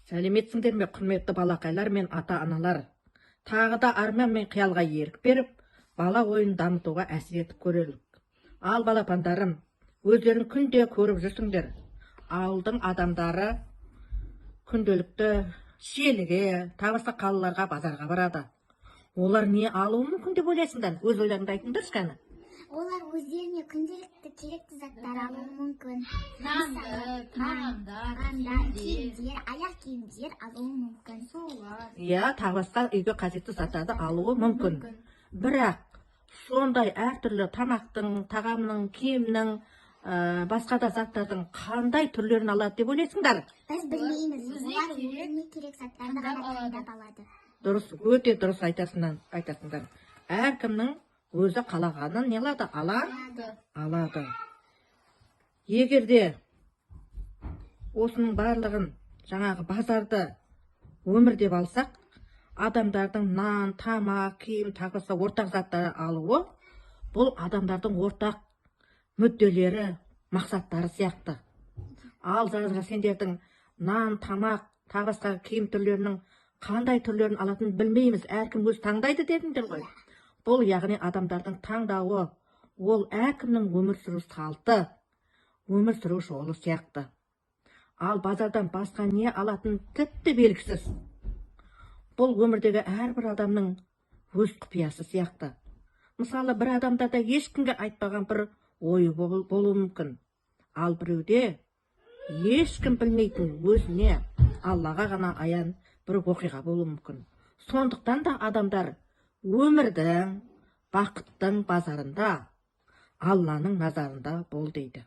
Сәлеметсіңдер ме, құрметті балақайлар мен ата-аналар. Тағы да арман мен қиялға ерік беріп, бала ойын дамытуға әсер етіп көрелік. Ал балапандарым, өздерің күнде көріп жүрсіңдер. Ауылдың адамдары күнделікті шиеліге, табысы қалаларға, базарға барады. Олар не алуы мүмкін деп ойлайсыңдар? Өз ойларыңды айтыңдаршы кәні. Олар өздеріне күнделікті керекті заттар алуы мүмкін. Тағамдар, киімдер, аяқ киімдер алуы мүмкін. Иә, тағы басқа үйге қажетті заттарды алуы мүмкін. Бірақ сондай әртүрлі тамақтың, тағамның, киімнің, басқа да заттардың қандай түрлерін алады деп ойлайсыңдар? Біз білмейміз. Олар өзіне керек заттарды ғана таңдап алады. Дұрыс, өте дұрыс айтасыңдар. Әркімнің өзі қалағанын не алады? Алады. Егерде осының барлығын жаңағы базарды өмір деп алсақ, адамдардың нан, тамақ, киім, тағысы ортақ заттары алуы, бұл адамдардың ортақ мүдделері, мақсаттары сияқты. Ал жазға сендердің нан, тамақ, тағысқа киім түрлерінің қандай түрлерін алатын білмейміз, әркім өз таңдайды дедіңдер ғой. Бұл яғни адамдардың таңдауы, ол әркімнің өмір сүру салты, өмір сүру жолы сияқты. Ал базардан басқа не алатын тіпті белгісіз. Бұл өмірдегі әрбір адамның өз құпиясы сияқты. Мысалы, бір адамда да ешкімге айтпаған бір ойы болуы мүмкін. Ал біреуде ешкім білмейтін өзіне, Аллаға ғана аян бір оқиға болуы мүмкін. Сондықтан да адамдар өмірдің, бақыттың базарында, Алланың назарында бол дейді.